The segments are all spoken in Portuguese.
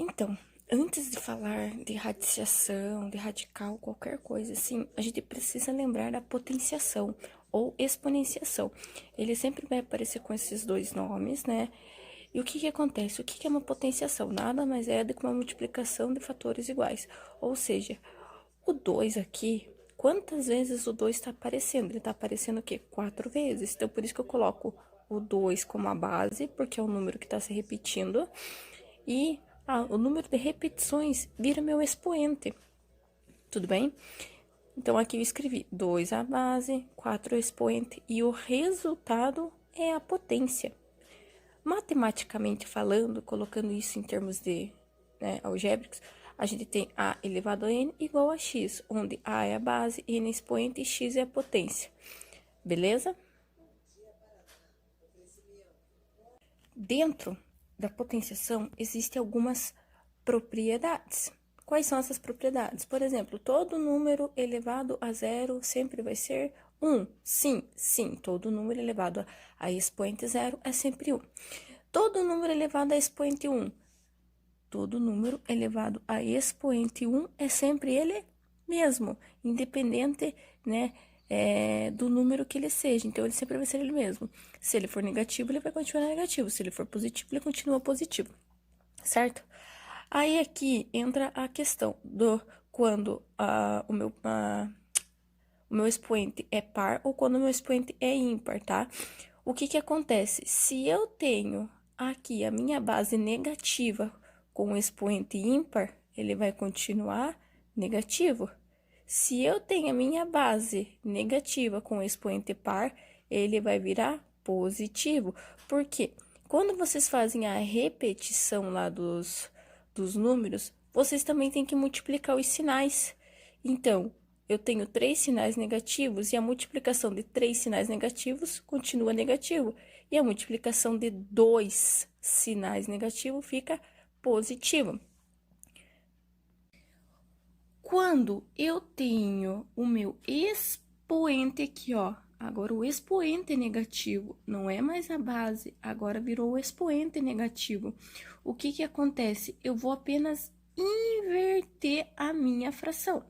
Então, antes de falar de radiciação, de radical, qualquer coisa assim, a gente precisa lembrar da potenciação ou exponenciação. Ele sempre vai aparecer com esses dois nomes, né? E o que acontece? O que é uma potenciação? Nada mais é do que uma multiplicação de fatores iguais. Ou seja, o 2 aqui, quantas vezes o 2 está aparecendo? Ele está aparecendo o quê? 4 vezes. Então, por isso que eu coloco o 2 como a base, porque é o número que está se repetindo. E o número de repetições vira meu expoente. Tudo bem? Então, aqui eu escrevi 2 a base, 4 o expoente, e o resultado é a potência. Matematicamente falando, colocando isso em termos de algébricos, a gente tem a elevado a n igual a x, onde a é a base, n é expoente e x é a potência. Beleza? Dentro da potenciação, existem algumas propriedades. Quais são essas propriedades? Por exemplo, todo número elevado a zero sempre vai ser 1. Sim, todo número elevado a expoente zero é sempre 1. Todo número elevado a expoente 1. Todo número elevado a expoente 1 é sempre ele mesmo, independente, né, do número que ele seja. Então, ele sempre vai ser ele mesmo. Se ele for negativo, ele vai continuar negativo. Se ele for positivo, ele continua positivo. Certo? Aí, aqui entra a questão do quando o meu expoente é par ou quando o meu expoente é ímpar, tá? O que acontece? Se eu tenho aqui a minha base negativa com o expoente ímpar, ele vai continuar negativo. Se eu tenho a minha base negativa com o expoente par, ele vai virar positivo. Por quê? Quando vocês fazem a repetição lá dos números, vocês também têm que multiplicar os sinais. Então, eu tenho 3 sinais negativos e a multiplicação de 3 sinais negativos continua negativo. E a multiplicação de 2 sinais negativos fica positivo. Quando eu tenho o meu expoente aqui, ó, agora o expoente é negativo, não é mais a base, agora virou o expoente negativo. O que acontece? Eu vou apenas inverter a minha fração.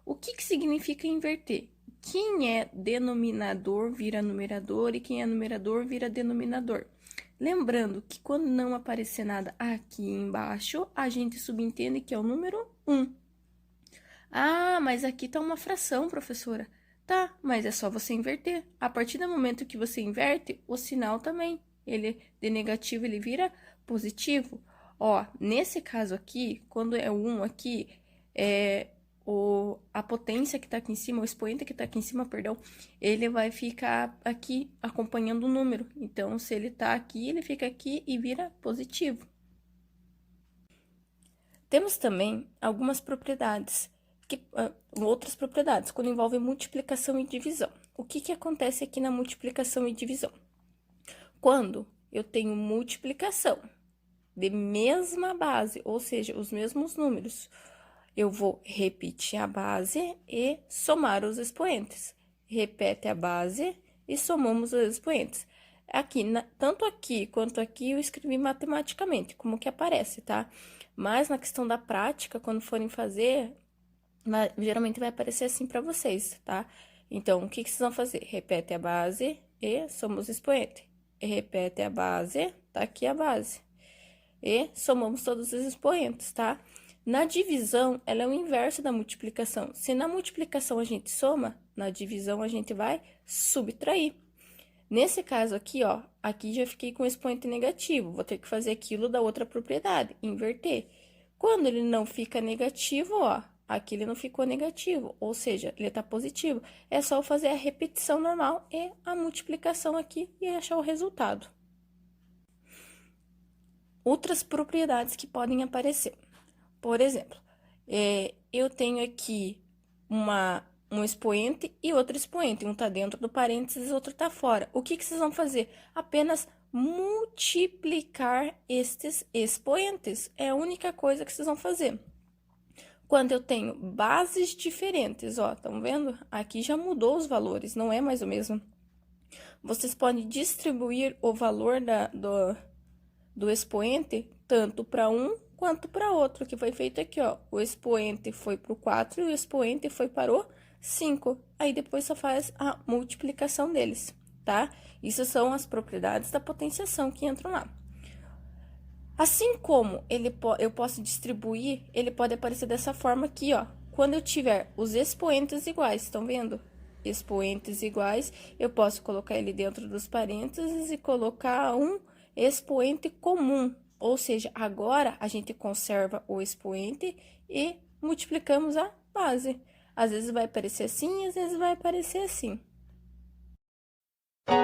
O que significa inverter? Quem é denominador vira numerador e quem é numerador vira denominador. Lembrando que quando não aparecer nada aqui embaixo, a gente subentende que é o número 1. Ah, mas aqui tá uma fração, professora. Tá, mas é só você inverter. A partir do momento que você inverte, o sinal também. Ele de negativo, ele vira positivo. Ó, nesse caso aqui, quando é o 1 aqui, a potência que tá aqui em cima, o expoente que tá aqui em cima, perdão, ele vai ficar aqui acompanhando o número. Então, se ele tá aqui, ele fica aqui e vira positivo. Temos também algumas propriedades, outras propriedades, quando envolve multiplicação e divisão. O que acontece aqui na multiplicação e divisão? Quando eu tenho multiplicação de mesma base, ou seja, os mesmos números, eu vou repetir a base e somar os expoentes. Repete a base e somamos os expoentes. Aqui, tanto aqui quanto aqui, eu escrevi matematicamente, como que aparece, tá? Mas na questão da prática, quando forem fazer, geralmente vai aparecer assim para vocês, tá? Então, o que vocês vão fazer? Repete a base e somos os expoentes. Repete a base, tá aqui a base. E somamos todos os expoentes, tá? Na divisão, ela é o inverso da multiplicação. Se na multiplicação a gente soma, na divisão a gente vai subtrair. Nesse caso aqui, ó, aqui já fiquei com expoente negativo, vou ter que fazer aquilo da outra propriedade, inverter. Quando ele não fica negativo, ó, aqui ele não ficou negativo, ou seja, ele tá positivo. É só eu fazer a repetição normal e a multiplicação aqui e achar o resultado. Outras propriedades que podem aparecer. Por exemplo, eu tenho aqui um expoente e outro expoente. Um tá dentro do parênteses, outro tá fora. O que vocês vão fazer? Apenas multiplicar estes expoentes. É a única coisa que vocês vão fazer. Quando eu tenho bases diferentes, ó, estão vendo? Aqui já mudou os valores, não é mais o mesmo. Vocês podem distribuir o valor do expoente tanto para um quanto para outro, que foi feito aqui, ó. O expoente foi para o 4 e o expoente foi para o 5. Aí, depois só faz a multiplicação deles, tá? Isso são as propriedades da potenciação que entram lá. Assim como eu posso distribuir, ele pode aparecer dessa forma aqui, ó. Quando eu tiver os expoentes iguais, estão vendo? Expoentes iguais, eu posso colocar ele dentro dos parênteses e colocar um expoente comum. Ou seja, agora a gente conserva o expoente e multiplicamos a base. Às vezes vai aparecer assim, às vezes vai aparecer assim.